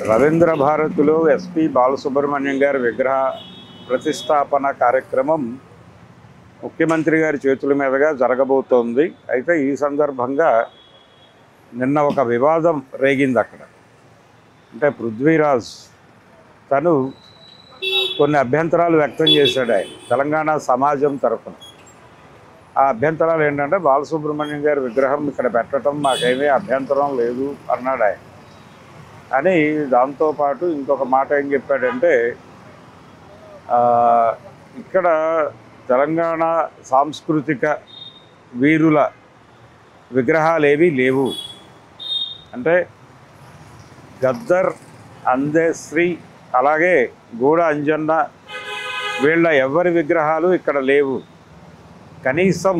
రవీంద్ర భారతిలో ఎస్పి బాలసుబ్రహ్మణ్యం గారి విగ్రహ ప్రతిష్టాపన కార్యక్రమం ముఖ్యమంత్రి గారి చేతుల మీదుగా జరగబోతోంది. అయితే ఈ సందర్భంగా నిన్న ఒక వివాదం రేగింది అక్కడ. అంటే పృథ్వీరాజ్ తను కొన్ని అభ్యంతరాలు వ్యక్తం చేశాడు ఆయన తెలంగాణ సమాజం తరఫున. ఆ అభ్యంతరాలు ఏంటంటే బాలసుబ్రహ్మణ్యం గారి విగ్రహం ఇక్కడ పెట్టడం మాకేమీ అభ్యంతరం లేదు అన్నాడు ఆయన. అని దాంతోపాటు ఇంకొక మాట ఏం చెప్పాడంటే, ఇక్కడ తెలంగాణ సాంస్కృతిక వీరుల విగ్రహాలు ఏవీ లేవు. అంటే గద్దర్, అందశ్రీ, అలాగే గూడ అంజన్న వీళ్ళ ఎవరి విగ్రహాలు ఇక్కడ లేవు. కనీసం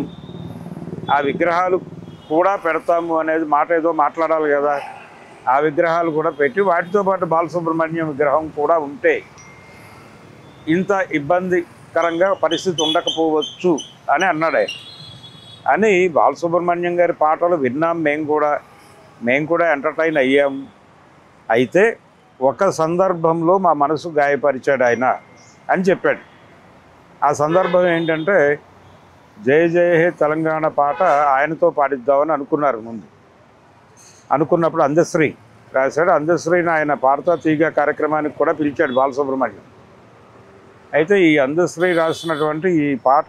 ఆ విగ్రహాలు కూడా పెడతాము అనేది మాట ఏదో మాట్లాడాలి కదా. ఆ విగ్రహాలు కూడా పెట్టి వాటితో పాటు బాలసుబ్రహ్మణ్యం విగ్రహం కూడా ఉంటే ఇంత ఇబ్బందికరంగా పరిస్థితి ఉండకపోవచ్చు అని అన్నాడు ఆయన. అని బాలసుబ్రహ్మణ్యం గారి పాటలు విన్నాం, మేము కూడా ఎంటర్టైన్ అయ్యాము. అయితే ఒక సందర్భంలో మా మనసు గాయపరిచాడు ఆయన అని చెప్పాడు. ఆ సందర్భం ఏంటంటే, జయ జయ హే తెలంగాణ పాట ఆయనతో పాడిద్దామని అనుకున్నారు. అనుకున్నప్పుడు అందశ్రీ రాశాడు. అందశ్రీని ఆయన పాడతా తీగ కార్యక్రమానికి కూడా పిలిచాడు బాలసుబ్రహ్మణ్యం. అయితే ఈ అందశ్రీ రాసినటువంటి ఈ పాట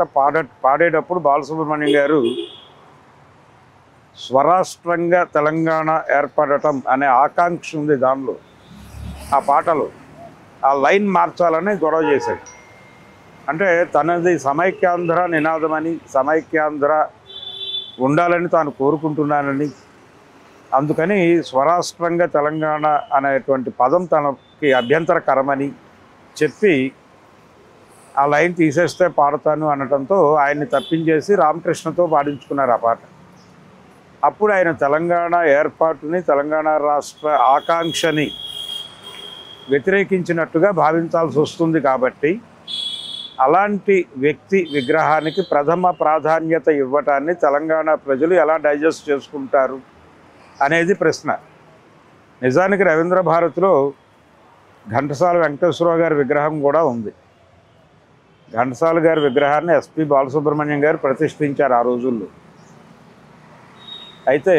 పాడేటప్పుడు బాలసుబ్రహ్మణ్యం గారు స్వరాష్ట్రంగా తెలంగాణ ఏర్పడటం అనే ఆకాంక్ష ఉంది దానిలో. ఆ పాటలో ఆ లైన్ మార్చాలని గొడవ చేశాడు. అంటే తనది సమైక్యాంధ్ర నినాదమని, సమైక్యాంధ్ర ఉండాలని తాను కోరుకుంటున్నానని, అందుకని స్వరాష్ట్రంగా తెలంగాణ అనేటువంటి పదం తనకి అభ్యంతరకరమని చెప్పి ఆ లైన్ తీసేస్తే పాడతాను అనడంతో ఆయన్ని తప్పించేసి రామకృష్ణతో పాడించుకున్నారు ఆ పాట. అప్పుడు ఆయన తెలంగాణ ఏర్పాటుని, తెలంగాణ రాష్ట్ర ఆకాంక్షని వ్యతిరేకించినట్టుగా భావించాల్సి వస్తుంది. కాబట్టి అలాంటి వ్యక్తి విగ్రహానికి ప్రథమ ప్రాధాన్యత ఇవ్వటాన్ని తెలంగాణ ప్రజలు ఎలా డైజెస్ట్ చేసుకుంటారు అనేది ప్రశ్న. నిజానికి రవీంద్ర భారతిలో ఘంటసాల వెంకటేశ్వరరావు గారి విగ్రహం కూడా ఉంది. ఘంటసాల గారి విగ్రహాన్ని ఎస్పి బాలసుబ్రహ్మణ్యం గారు ప్రతిష్ఠించారు ఆ రోజుల్లో. అయితే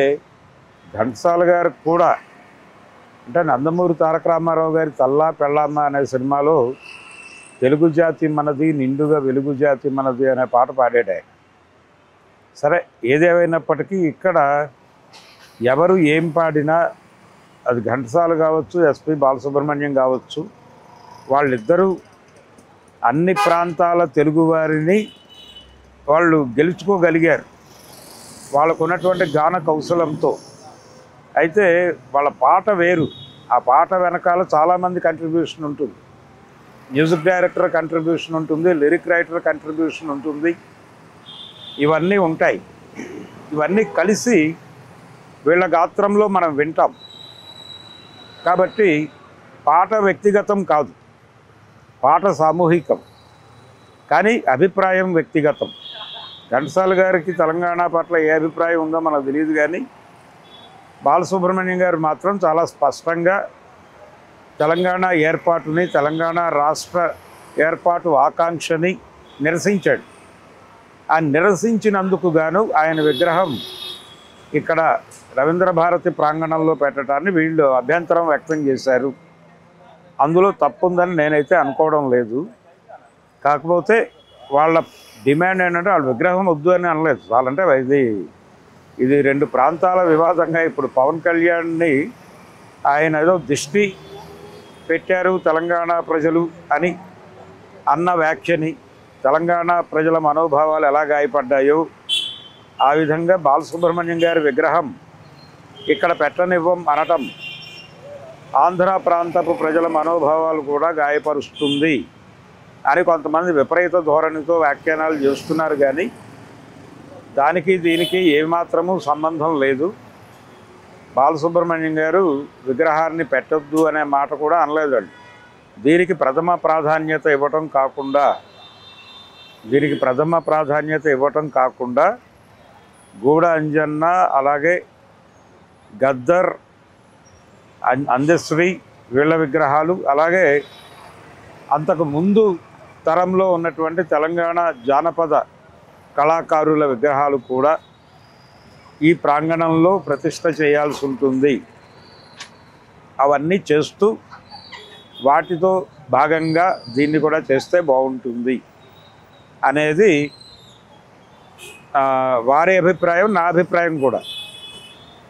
ఘంటసాల గారు కూడా అంటే నందమూరి తారక రామారావు గారి తల్లా పెళ్ళామ్మ అనే సినిమాలో తెలుగు జాతి మనది, నిండుగా వెలుగు జాతి మనది అనే పాట పాడాడు ఆయన. సరే, ఏదేమైనప్పటికీ ఇక్కడ ఎవరు ఏం పాడినా, అది ఘంటసాల కావచ్చు, ఎస్పి బాలసుబ్రహ్మణ్యం కావచ్చు, వాళ్ళిద్దరూ అన్ని ప్రాంతాల తెలుగువారిని వాళ్ళు గెలుచుకోగలిగారు వాళ్ళకు ఉన్నటువంటి గాన కౌశలంతో. అయితే వాళ్ళ పాట వేరు. ఆ పాట వెనకాల చాలామంది కంట్రిబ్యూషన్ ఉంటుంది. మ్యూజిక్ డైరెక్టర్ కంట్రిబ్యూషన్ ఉంటుంది, లిరిక్ రైటర్ కంట్రిబ్యూషన్ ఉంటుంది, ఇవన్నీ ఉంటాయి. ఇవన్నీ కలిసి వీళ్ళ గాత్రంలో మనం వింటాం. కాబట్టి పాట వ్యక్తిగతం కాదు, పాట సామూహికం, కానీ అభిప్రాయం వ్యక్తిగతం. ఘంటసాల గారికి తెలంగాణ పట్ల ఏ అభిప్రాయం ఉందో మనకు తెలియదు, కానీ బాలసుబ్రహ్మణ్యం గారు మాత్రం చాలా స్పష్టంగా తెలంగాణ ఏర్పాటుని, తెలంగాణ రాష్ట్ర ఏర్పాటు ఆకాంక్షని నిరసించాడు. ఆ నిరసించినందుకు గాను ఆయన విగ్రహం ఇక్కడ రవీంద్ర భారతి ప్రాంగణంలో పెట్టడాన్ని వీళ్ళు అభ్యంతరం వ్యక్తం చేశారు. అందులో తప్పుందని నేనైతే అనుకోవడం లేదు. కాకపోతే వాళ్ళ డిమాండ్ ఏంటంటే వాళ్ళ విగ్రహం వద్దు అని అనలేదు. చాలంటే ఇది రెండు ప్రాంతాల వివాదంగా ఇప్పుడు పవన్ కళ్యాణ్ని ఆయన ఏదో దిష్టి పెట్టారు తెలంగాణ ప్రజలు అని అన్న వ్యాఖ్యని, తెలంగాణ ప్రజల మనోభావాలు ఎలా గాయపడ్డాయో ఆ విధంగా బాలసుబ్రహ్మణ్యం గారి విగ్రహం ఇక్కడ పెట్టనివ్వం అనటం ఆంధ్ర ప్రాంతపు ప్రజల మనోభావాలు కూడా గాయపరుస్తుంది అని కొంతమంది విపరీత ధోరణితో వ్యాఖ్యానాలు చేస్తున్నారు. కానీ దానికి దీనికి ఏమాత్రము సంబంధం లేదు. బాలసుబ్రహ్మణ్యం గారు విగ్రహాన్ని పెట్టొద్దు అనే మాట కూడా అనలేదండి. దీనికి ప్రథమ ప్రాధాన్యత ఇవ్వటం కాకుండా గూడ అంజన్న, అలాగే గద్దర్, అందశ్రీ, వీళ్ళ విగ్రహాలు, అలాగే అంతకు ముందు తరంలో ఉన్నటువంటి తెలంగాణ జానపద కళాకారుల విగ్రహాలు కూడా ఈ ప్రాంగణంలో ప్రతిష్ఠ చేయాల్సి ఉంటుంది. అవన్నీ చేస్తూ వాటితో భాగంగా దీన్ని కూడా చేస్తే బాగుంటుంది అనేది వారి అభిప్రాయం, నా అభిప్రాయం కూడా.